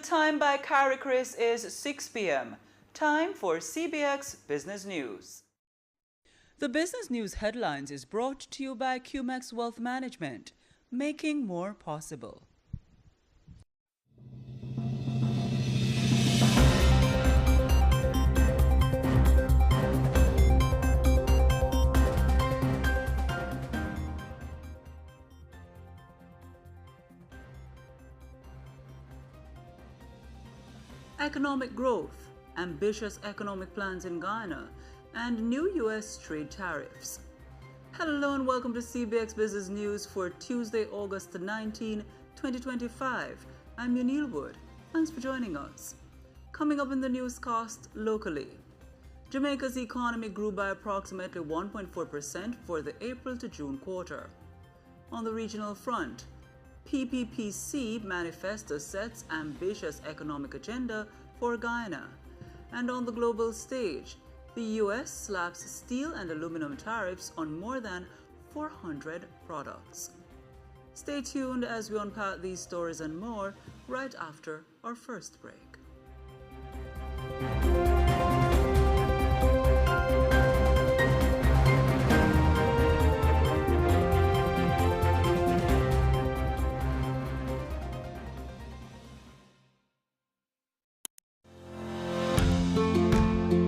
Time by Carrie Chris is 6 p.m. Time for CBX Business News. The business news headlines is brought to you by CBX Wealth Management, making more possible. Economic growth, ambitious economic plans in Ghana, and new U.S. trade tariffs. Hello and welcome to CBX Business News for Tuesday, August 19, 2025. I'm Yunil Wood. Thanks for joining us. Coming up in the newscast locally, Jamaica's economy grew by approximately 1.4% for the April to June quarter. On the regional front, PPPC manifesto sets ambitious economic agenda for Guyana. And on the global stage, the U.S. slaps steel and aluminum tariffs on more than 400 products. Stay tuned as we unpack these stories and more right after our first break.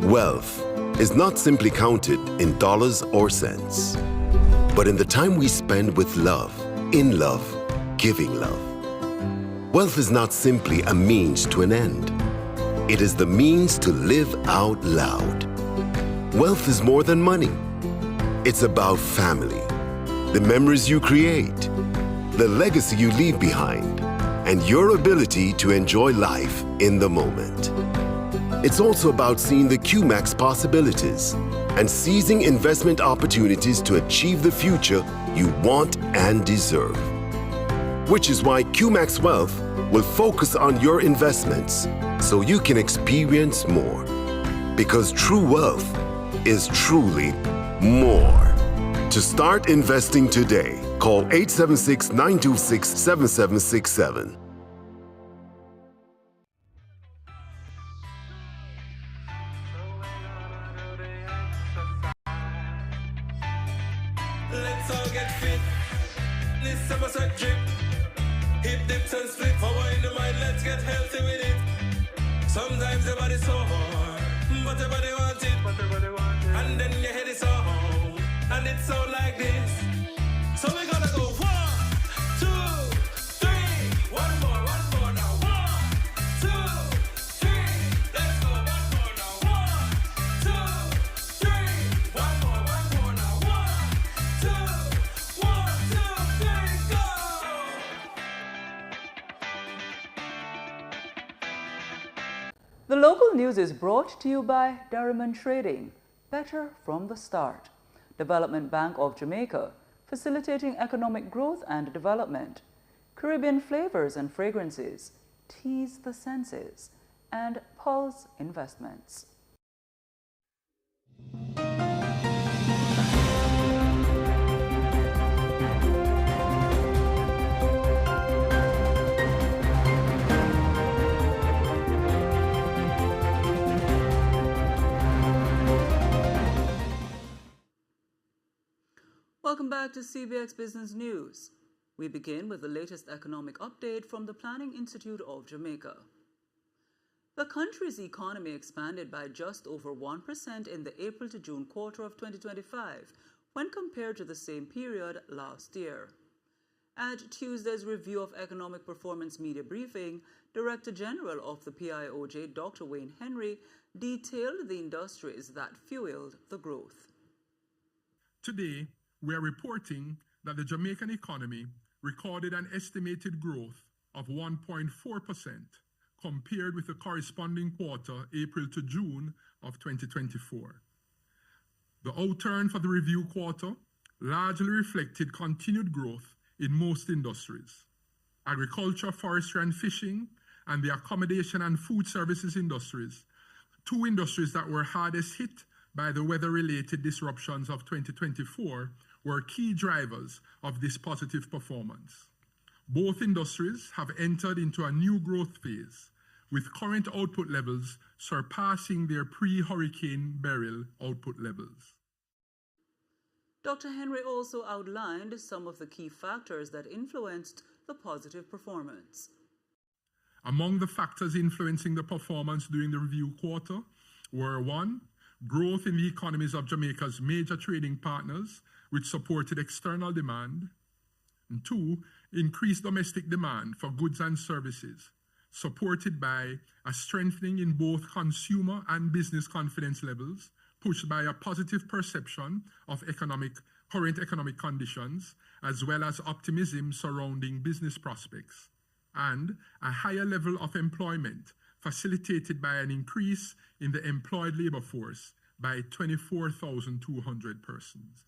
Wealth is not simply counted in dollars or cents, but in the time we spend with love, in love, giving love. Wealth is not simply a means to an end. It is the means to live out loud. Wealth is more than money. It's about family, the memories you create, the legacy you leave behind, and your ability to enjoy life in the moment. It's also about seeing the CBX possibilities and seizing investment opportunities to achieve the future you want and deserve. Which is why CBX Wealth will focus on your investments so you can experience more. Because true wealth is truly more. To start investing today, call 876-926-7767. Let's all get fit. This summer set drip. Hip dips and split. Power in the mind, let's get healthy with it. Sometimes the body's so hard, but everybody wants it. And then your head is so home, and it's so like this. So we gotta go 1, 2, 3. One more now. 1, 2, 3. Let's go. One more now. 1, 2, 3. One more now. 1, 2, 3, go! The local news is brought to you by Derriman Trading, better from the start. Development Bank of Jamaica, facilitating economic growth and development. Caribbean flavors and fragrances, tease the senses, and Pulse Investments. Welcome back to CBX Business News. We begin with the latest economic update from the Planning Institute of Jamaica. The country's economy expanded by just over 1% in the April to June quarter of 2025 when compared to the same period last year. At Tuesday's Review of Economic Performance media briefing, Director General of the PIOJ, Dr. Wayne Henry, detailed the industries that fueled the growth. Today, we are reporting that the Jamaican economy recorded an estimated growth of 1.4% compared with the corresponding quarter, April to June of 2024. The outturn for the review quarter largely reflected continued growth in most industries. Agriculture, forestry and fishing, and the accommodation and food services industries, two industries that were hardest hit by the weather-related disruptions of 2024, were key drivers of this positive performance. Both industries have entered into a new growth phase with current output levels surpassing their pre-Hurricane Beryl output levels. Dr. Henry also outlined some of the key factors that influenced the positive performance. Among the factors influencing the performance during the review quarter were 1. Growth in the economies of Jamaica's major trading partners, which supported external demand. And 2. Increased domestic demand for goods and services, supported by a strengthening in both consumer and business confidence levels, pushed by a positive perception of current economic conditions, as well as optimism surrounding business prospects, and a higher level of employment facilitated by an increase in the employed labor force by 24,200 persons.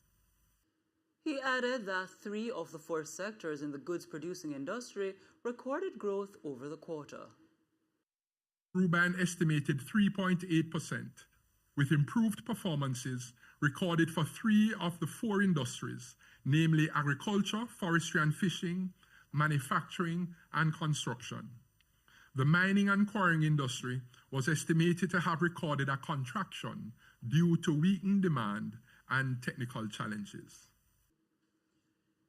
He added that 3 of the 4 sectors in the goods-producing industry recorded growth over the quarter. Grew by an estimated 3.8%, with improved performances recorded for 3 of the 4 industries, namely agriculture, forestry and fishing, manufacturing, and construction. The mining and quarrying industry was estimated to have recorded a contraction due to weakened demand and technical challenges.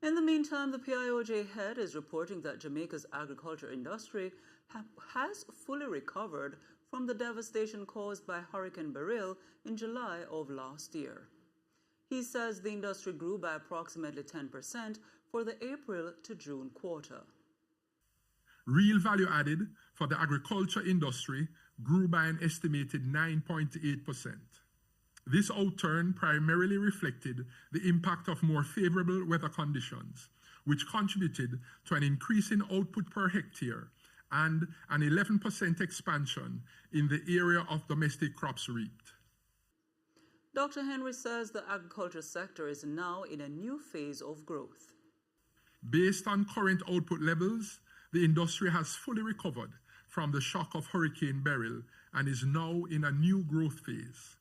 In the meantime, the PIOJ head is reporting that Jamaica's agriculture industry has fully recovered from the devastation caused by Hurricane Beryl in July of last year. He says the industry grew by approximately 10% for the April to June quarter. Real value added for the agriculture industry grew by an estimated 9.8%. This outturn primarily reflected the impact of more favorable weather conditions, which contributed to an increase in output per hectare and an 11% expansion in the area of domestic crops reaped. Dr. Henry says the agriculture sector is now in a new phase of growth. Based on current output levels, the industry has fully recovered from the shock of Hurricane Beryl and is now in a new growth phase.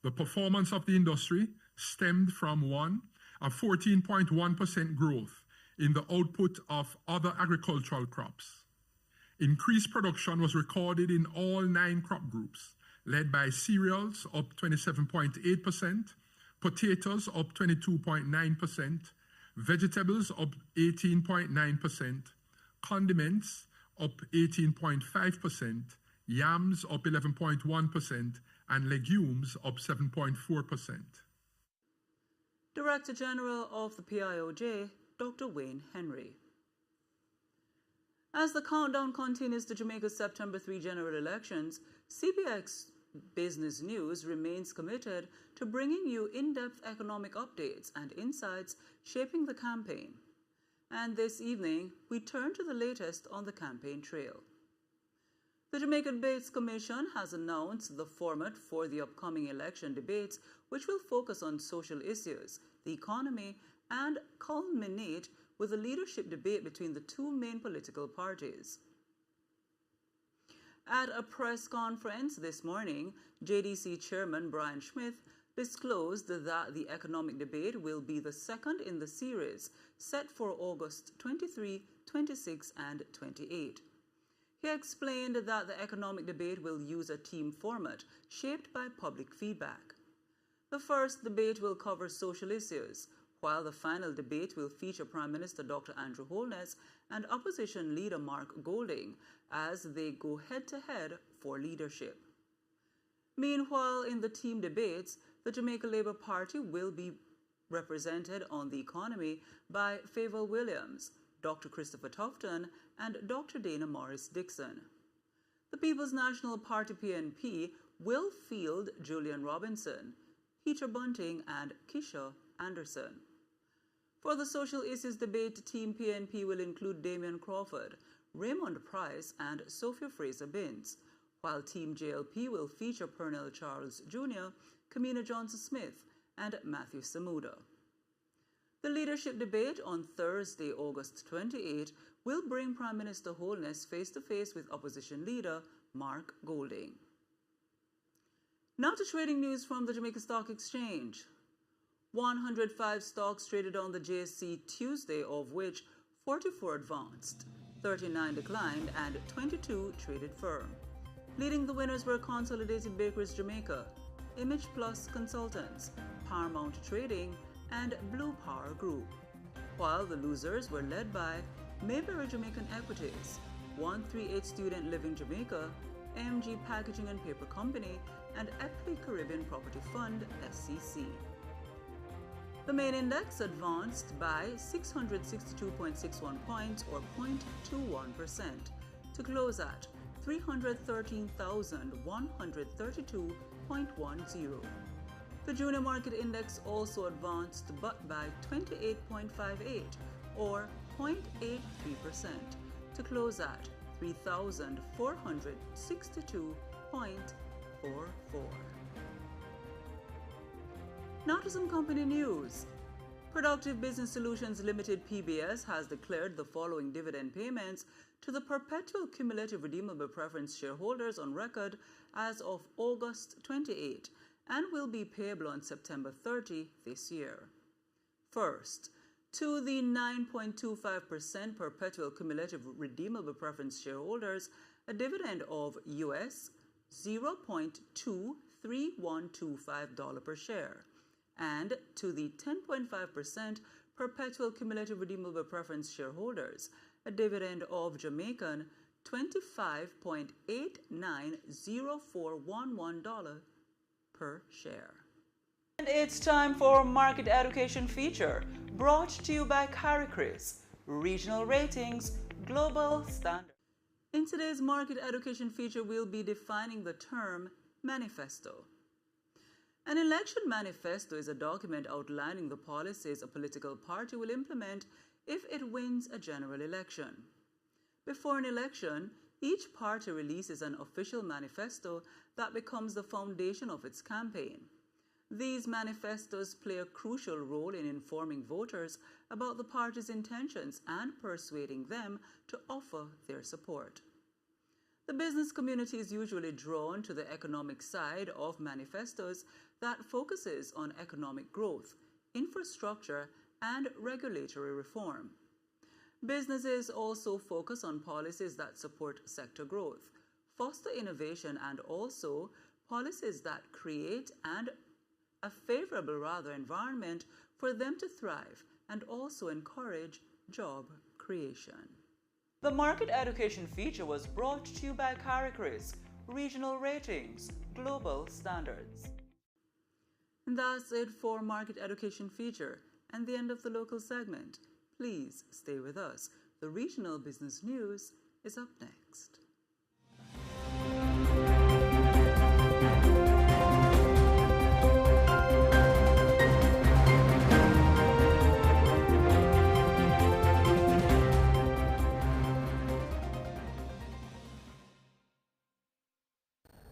The performance of the industry stemmed from 1, a 14.1% growth in the output of other agricultural crops. Increased production was recorded in all 9 crop groups, led by cereals up 27.8%, potatoes up 22.9%, vegetables up 18.9%, condiments up 18.5%, yams up 11.1%, and legumes up 7.4%. Director General of the PIOJ, Dr. Wayne Henry. As the countdown continues to Jamaica's September 3 general elections, CBX Business News remains committed to bringing you in-depth economic updates and insights shaping the campaign. And this evening, we turn to the latest on the campaign trail. The Jamaica Debates Commission has announced the format for the upcoming election debates, which will focus on social issues, the economy, and culminate with a leadership debate between the 2 main political parties. At a press conference this morning, JDC Chairman Brian Smith disclosed that the economic debate will be the second in the series, set for August 23, 26, and 28. He explained that the economic debate will use a team format shaped by public feedback. The first debate will cover social issues, while the final debate will feature Prime Minister Dr. Andrew Holness and Opposition Leader Mark Golding as they go head-to-head for leadership. Meanwhile, in the team debates, the Jamaica Labour Party will be represented on the economy by Favour Williams, Dr. Christopher Tufton, and Dr. Dana Morris Dixon. The People's National Party PNP will field Julian Robinson, Peter Bunting, and Kisha Anderson. For the social issues debate, Team PNP will include Damian Crawford, Raymond Price, and Sophia Fraser-Binns, while Team JLP will feature Pernell Charles Jr., Kamina Johnson-Smith, and Matthew Samuda. The leadership debate on Thursday, August 28, will bring Prime Minister Holness face-to-face with Opposition Leader Mark Golding. Now to trading news from the Jamaica Stock Exchange. 105 stocks traded on the JSE Tuesday, of which 44 advanced. 39 declined, and 22 traded firm. Leading the winners were Consolidated Bakeries Jamaica, Image Plus Consultants, Paramount Trading, and Blue Power Group, while the losers were led by Mayberry Jamaican Equities, 138 Student Living Jamaica, AMG Packaging and Paper Company, and Epley Caribbean Property Fund, SCC. The main index advanced by 662.61 points or 0.21% to close at 313,132.10. The junior market index also advanced but by 28.58 or 0.83% to close at 3,462.44. Now to some company news. Productive Business Solutions Limited (PBS) has declared the following dividend payments to the perpetual cumulative redeemable preference shareholders on record as of August 28 and will be payable on September 30 this year. First, to the 9.25% perpetual cumulative redeemable preference shareholders, a dividend of US $0.23125 per share, and to the 10.5% perpetual cumulative redeemable preference shareholders, a dividend of Jamaican $25.890411 per share. And it's time for Market Education Feature, brought to you by CariCris, Regional Ratings, Global Standard. In today's Market Education Feature, we'll be defining the term manifesto. An election manifesto is a document outlining the policies a political party will implement if it wins a general election. Before an election, each party releases an official manifesto that becomes the foundation of its campaign. These manifestos play a crucial role in informing voters about the party's intentions and persuading them to offer their support. The business community is usually drawn to the economic side of manifestos that focuses on economic growth, infrastructure, and regulatory reform. Businesses also focus on policies that support sector growth, foster innovation, and also policies that create a favorable environment for them to thrive and also encourage job creation. The Market Education Feature was brought to you by CariCris, Regional Ratings, Global Standards. And that's it for Market Education Feature and the end of the local segment. Please stay with us. The regional business news is up next.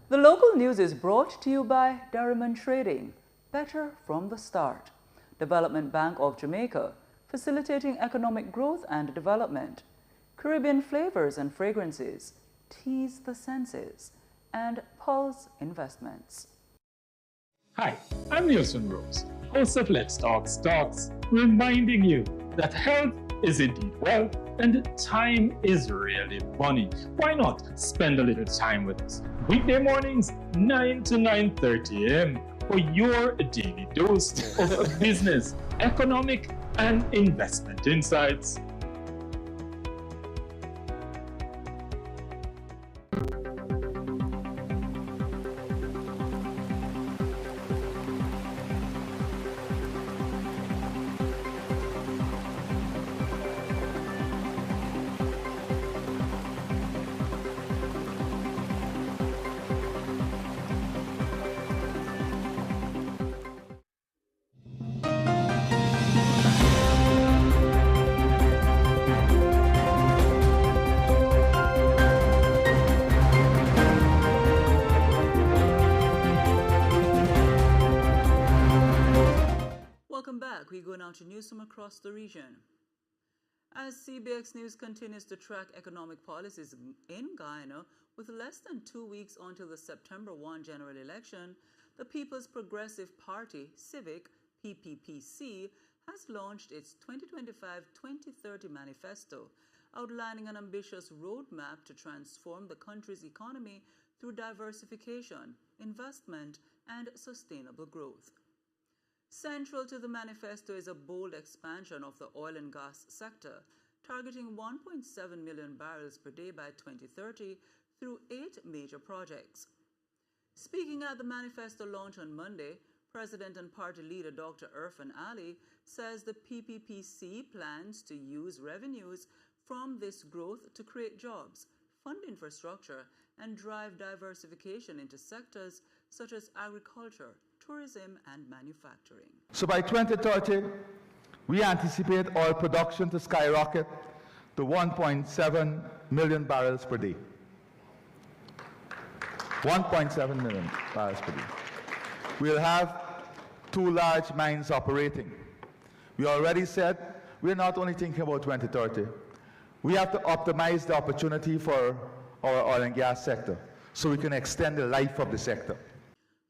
The local news is brought to you by Darriman Trading, better from the start. Development Bank of Jamaica, facilitating economic growth and development. Caribbean Flavors and Fragrances, tease the senses. And Pulse Investments. Hi, I'm Nielsen Rose, host of Let's Talk Stocks, reminding you that health is indeed wealth and time is really money. Why not spend a little time with us? Weekday mornings, 9 to 9:30 a.m. for your daily dose of business, economic, and investment insights. Welcome back. We go now to news from across the region. As CBX News continues to track economic policies in Guyana, with less than 2 weeks until the September 1 general election, the People's Progressive Party, Civic, PPPC, has launched its 2025-2030 manifesto, outlining an ambitious roadmap to transform the country's economy through diversification, investment, and sustainable growth. Central to the manifesto is a bold expansion of the oil and gas sector, targeting 1.7 million barrels per day by 2030 through 8 major projects. Speaking at the manifesto launch on Monday, President and Party Leader Dr. Irfan Ali says the PPPC plans to use revenues from this growth to create jobs, fund infrastructure, and drive diversification into sectors such as agriculture, tourism, and manufacturing. So by 2030, we anticipate oil production to skyrocket to 1.7 million barrels per day. 1.7 million barrels per day. We'll have 2 large mines operating. We already said we're not only thinking about 2030, we have to optimize the opportunity for our oil and gas sector so we can extend the life of the sector.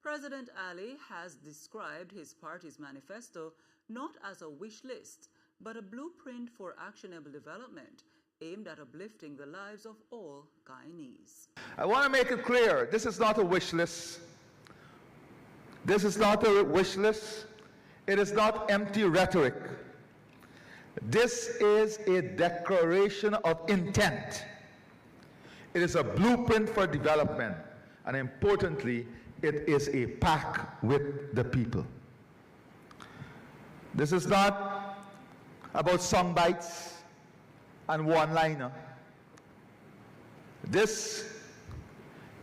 President Ali has described his party's manifesto not as a wish list, but a blueprint for actionable development aimed at uplifting the lives of all Guyanese. I want to make it clear, this is not a wish list. This is not a wish list. It is not empty rhetoric. This is a declaration of intent. It is a blueprint for development, and importantly, it is a pact with the people. This is not about song bites and one-liner. This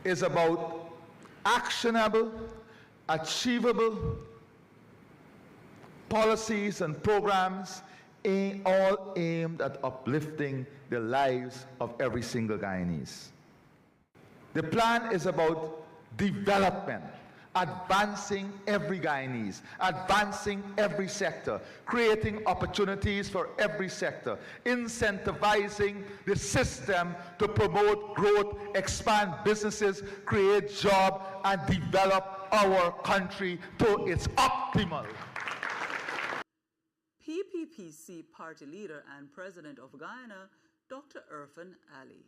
is about actionable, achievable policies and programs all aimed at uplifting the lives of every single Guyanese. The plan is about development, advancing every Guyanese, advancing every sector, creating opportunities for every sector, incentivizing the system to promote growth, expand businesses, create jobs, and develop our country to its optimal. PPPC party leader and president of Guyana, Dr. Irfan Ali.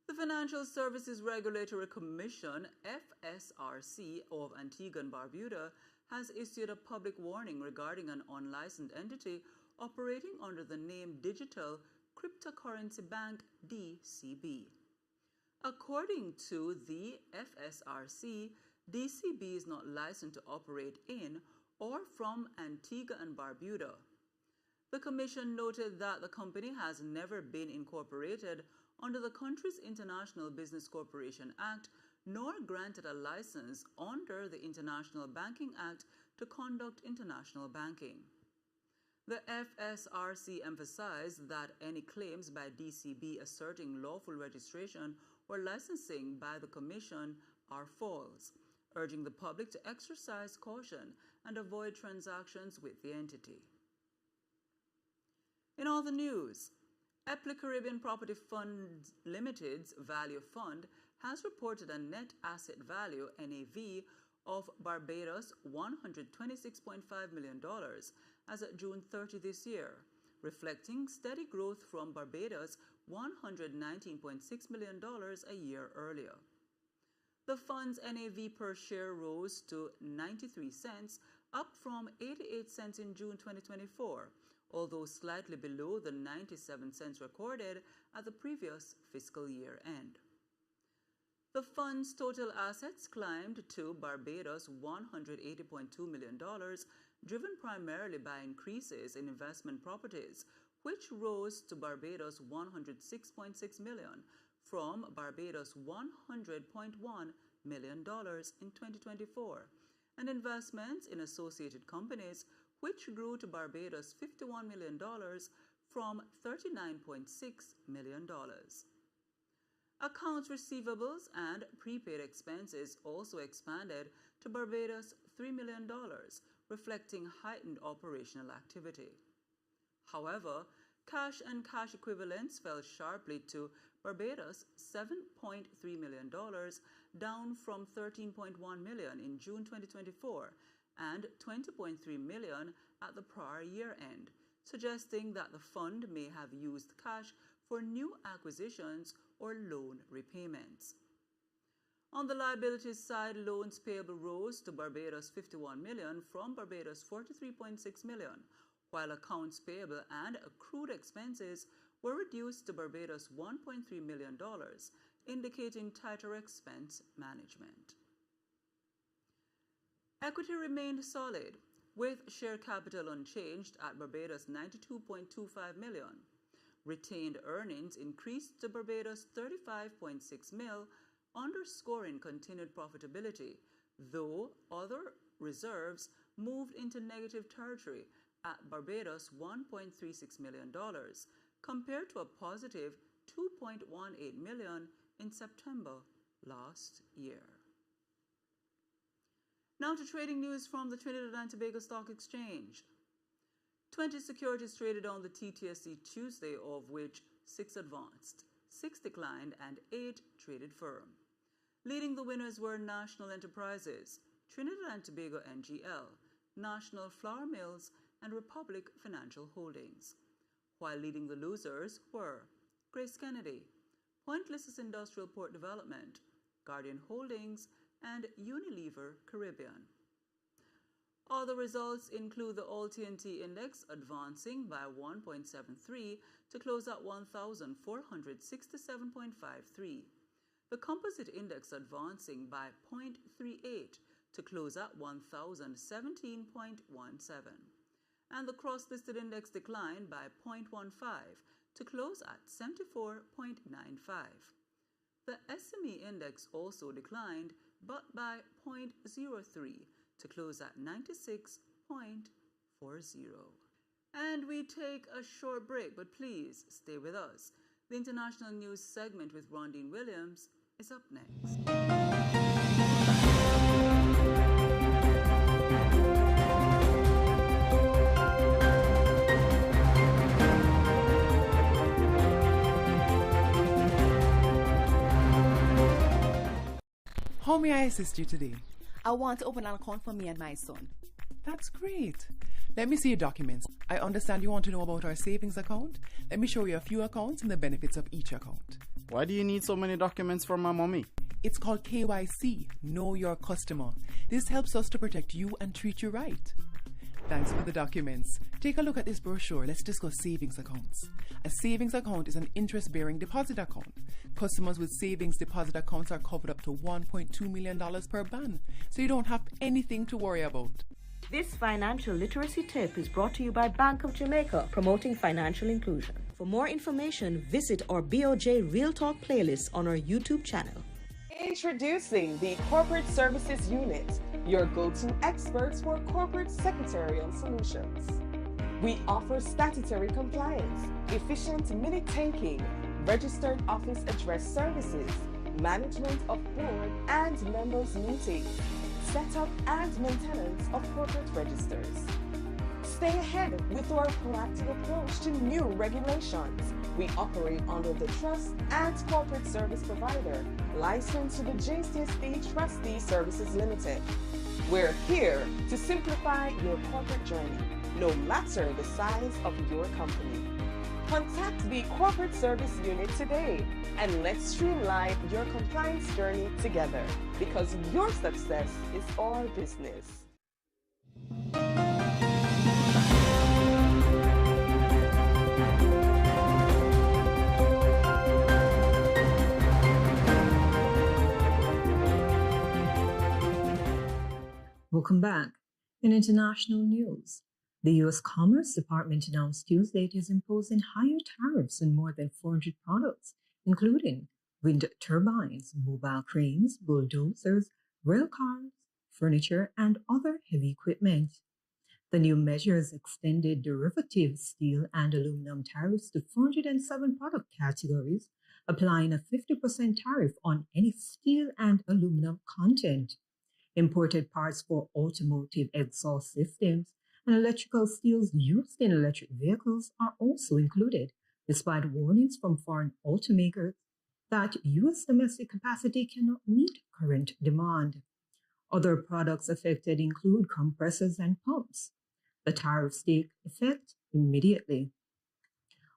The Financial Services Regulatory Commission, FSRC, of Antigua and Barbuda has issued a public warning regarding an unlicensed entity operating under the name Digital Cryptocurrency Bank, DCB. According to the FSRC, DCB is not licensed to operate in or from Antigua and Barbuda. The Commission noted that the company has never been incorporated under the country's International Business Corporation Act, nor granted a license under the International Banking Act to conduct international banking. The FSRC emphasized that any claims by DCB asserting lawful registration or licensing by the Commission are false, urging the public to exercise caution and avoid transactions with the entity. In all the news, Epley Caribbean Property Fund Limited's Value Fund has reported a net asset value (NAV) of Barbados $126.5 million as of June 30 this year, reflecting steady growth from Barbados $119.6 million a year earlier. The fund's NAV per share rose to 93 cents, up from 88 cents in June 2024, although slightly below the 97 cents recorded at the previous fiscal year end. The fund's total assets climbed to Barbados $180.2 million, driven primarily by increases in investment properties, which rose to Barbados $106.6 million from Barbados $100.1 million in 2024, and investments in associated companies, which grew to Barbados $51 million from $39.6 million. Accounts receivables and prepaid expenses also expanded to Barbados $3 million, reflecting heightened operational activity. However, cash and cash equivalents fell sharply to Barbados $7.3 million, down from $13.1 million in June 2024 and $20.3 million at the prior year end, suggesting that the fund may have used cash for new acquisitions or loan repayments. On the liabilities side, loans payable rose to Barbados 51 million from Barbados 43.6 million, while accounts payable and accrued expenses were reduced to Barbados $1.3 million, indicating tighter expense management. Equity remained solid, with share capital unchanged at Barbados 92.25 million. Retained earnings increased to Barbados 35.6 mil, underscoring continued profitability, though other reserves moved into negative territory at Barbados $1.36 million, compared to a positive $2.18 million in September last year. Now to trading news from the Trinidad and Tobago Stock Exchange. 20 securities traded on the TTSE Tuesday, of which 6 advanced, 6 declined, and 8 traded firm. Leading the winners were National Enterprises, Trinidad and Tobago NGL, National Flour Mills, and Republic Financial Holdings, while leading the losers were Grace Kennedy, Pointless Industrial Port Development, Guardian Holdings, and Unilever Caribbean. Other results include the All-TNT Index advancing by 1.73 to close at 1,467.53. The Composite Index advancing by 0.38 to close at 1,017.17. And the Cross-Listed Index declined by 0.15 to close at 74.95. The SME Index also declined, but by 0.03 to close at 96.40. And we take a short break, but please stay with us. The international news segment with Rondine Williams is up next. How may I assist you today? I want to open an account for me and my son. That's great. Let me see your documents. I understand you want to know about our savings account. Let me show you a few accounts and the benefits of each account. Why do you need so many documents from my mommy? It's called KYC, Know Your Customer. This helps us to protect you and treat you right. Thanks for the documents. Take a look at this brochure. Let's discuss savings accounts. A savings account is an interest-bearing deposit account. Customers with savings deposit accounts are covered up to $1.2 million per ban, so you don't have anything to worry about. This financial literacy tip is brought to you by Bank of Jamaica, promoting financial inclusion. For more information, visit our BOJ Real Talk playlist on our YouTube channel. Introducing the Corporate Services Unit, your go-to experts for corporate secretarial solutions. We offer statutory compliance, efficient minute taking, registered office address services, management of board and members meetings, setup and maintenance of corporate registers. Stay ahead with our proactive approach to new regulations. We operate under the Trust and Corporate Service Provider, licensed to the JCSD Trustee Services Limited. We're here to simplify your corporate journey, no matter the size of your company. Contact the Corporate Service Unit today and let's streamline your compliance journey together, because your success is our business. Welcome back. In international news, the U.S. Commerce Department announced Tuesday it is imposing higher tariffs on more than 400 products, including wind turbines, mobile cranes, bulldozers, rail cars, furniture, and other heavy equipment. The new measures extended derivative steel and aluminum tariffs to 407 product categories, applying a 50% tariff on any steel and aluminum content. Imported parts for automotive exhaust systems and electrical steels used in electric vehicles are also included, despite warnings from foreign automakers that U.S. domestic capacity cannot meet current demand. Other products affected include compressors and pumps. The tariffs take effect immediately.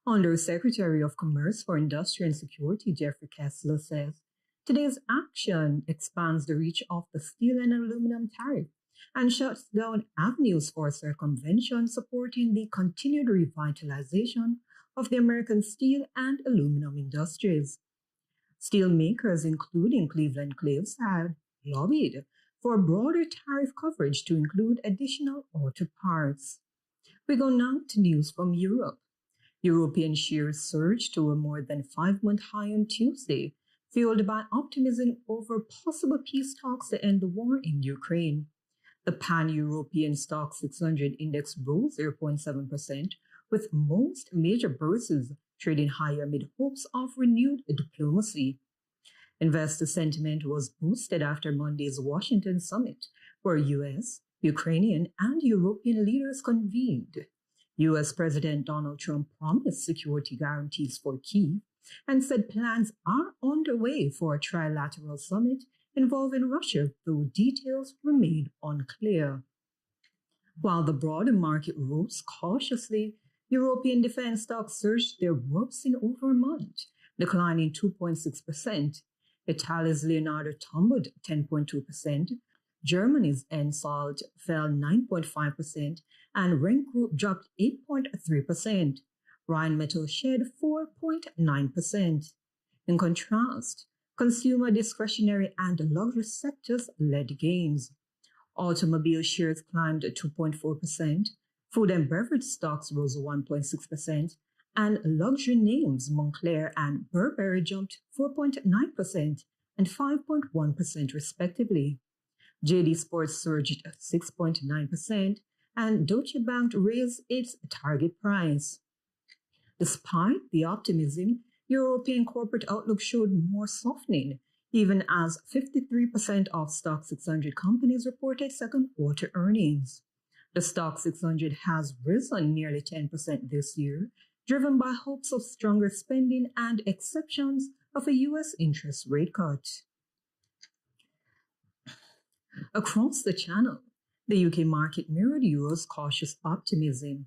Undersecretary of Commerce for Industry and Security Jeffrey Kessler says today's action expands the reach of the steel and aluminum tariff and shuts down avenues for circumvention, supporting the continued revitalization of the American steel and aluminum industries. Steelmakers, including Cleveland-Cliffs, have lobbied for broader tariff coverage to include additional auto parts. We go now to news from Europe. European shares surged to a more than 5-month high on Tuesday, fueled by optimism over possible peace talks to end the war in Ukraine. The Pan-European Stock 600 index rose 0.7%, with most major bourses trading higher amid hopes of renewed diplomacy. Investor sentiment was boosted after Monday's Washington summit, where U.S., Ukrainian, and European leaders convened. U.S. President Donald Trump promised security guarantees for Kyiv and said plans are underway for a trilateral summit involving Russia, though details remain unclear. While the broader market rose cautiously, European defense stocks surged their worst in over a month, declining 2.6%. Italy's Leonardo tumbled 10.2%, Germany's Ensalt fell 9.5%, and Rank Group dropped 8.3%. Rheinmetall shed 4.9%. In contrast, consumer discretionary and luxury sectors led gains. Automobile shares climbed 2.4%, food and beverage stocks rose 1.6%, and luxury names Moncler and Burberry jumped 4.9% and 5.1% respectively. JD Sports surged 6.9%, and Deutsche Bank raised its target price. Despite the optimism, European corporate outlook showed more softening, even as 53% of Stock 600 companies reported second quarter earnings. The Stock 600 has risen nearly 10% this year, driven by hopes of stronger spending and exceptions of a U.S. interest rate cut. Across the channel, the UK market mirrored Euro's cautious optimism.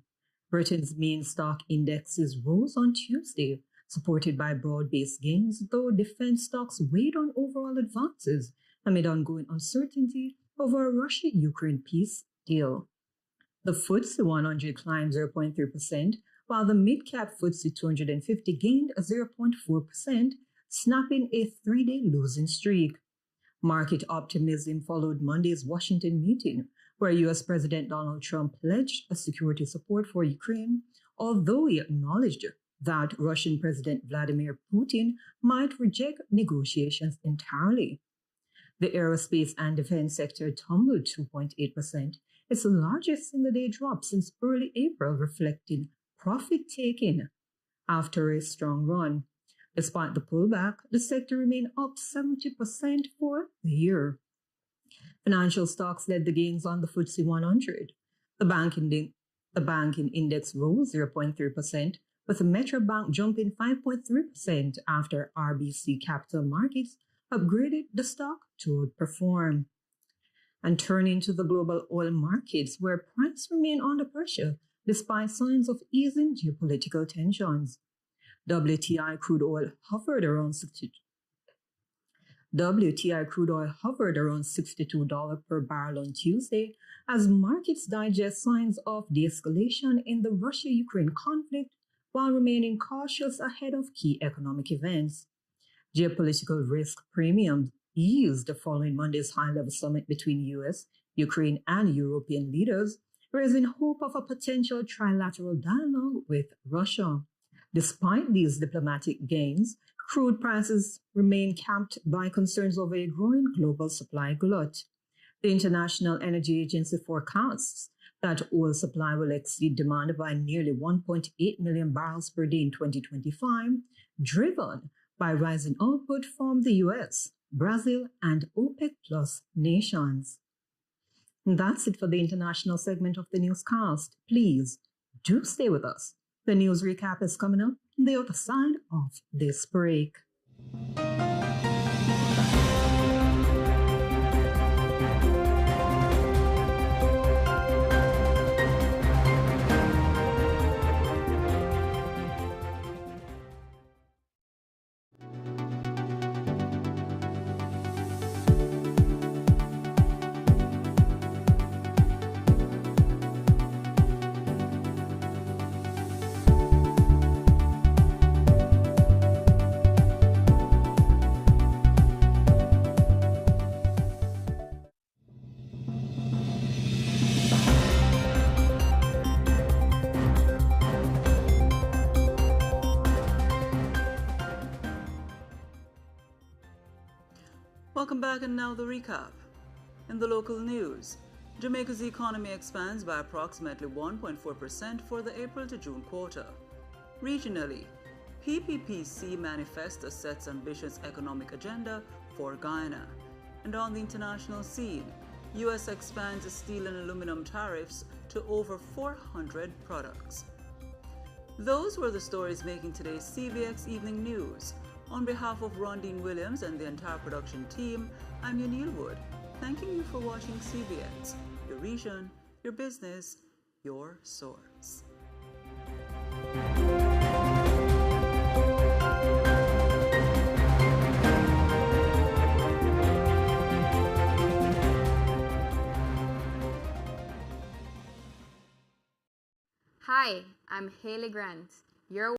Britain's main stock indexes rose on Tuesday, supported by broad-based gains, though defense stocks weighed on overall advances amid ongoing uncertainty over a Russia-Ukraine peace deal. The FTSE 100 climbed 0.3%, while the mid-cap FTSE 250 gained 0.4%, snapping a 3-day losing streak. Market optimism followed Monday's Washington meeting, where U.S. President Donald Trump pledged a security support for Ukraine, although he acknowledged that Russian President Vladimir Putin might reject negotiations entirely. The aerospace and defense sector tumbled 2.8%, its largest single-day drop since early April, reflecting profit-taking after a strong run. Despite the pullback, the sector remained up 70% for the year. Financial stocks led the gains on the FTSE 100. The banking index rose 0.3%, with Metro Bank jumping 5.3% after RBC Capital Markets upgraded the stock to outperform. And turning to the global oil markets, where prices remain under pressure despite signs of easing geopolitical tensions. WTI crude oil hovered around $62 per barrel on Tuesday as markets digest signs of de-escalation in the Russia-Ukraine conflict while remaining cautious ahead of key economic events. Geopolitical risk premiums eased following Monday's high-level summit between U.S., Ukraine, and European leaders, raising hope of a potential trilateral dialogue with Russia. Despite these diplomatic gains, crude prices remain capped by concerns over a growing global supply glut. The International Energy Agency forecasts that oil supply will exceed demand by nearly 1.8 million barrels per day in 2025, driven by rising output from the US, Brazil, and OPEC Plus nations. And that's it for the international segment of the newscast. Please do stay with us. The news recap is coming up on the other side of this break. Welcome back, and now the recap. In the local news, Jamaica's economy expands by approximately 1.4% for the April to June quarter. Regionally, PPPC manifesto sets ambitious economic agenda for Guyana. And on the international scene, U.S. expands steel and aluminum tariffs to over 400 products. Those were the stories making today's CBX Evening News. On behalf of Rondine Williams and the entire production team, I'm Yanil Wood, thanking you for watching CBX, your region, your business, your source. Hi, I'm Haley Grant. You're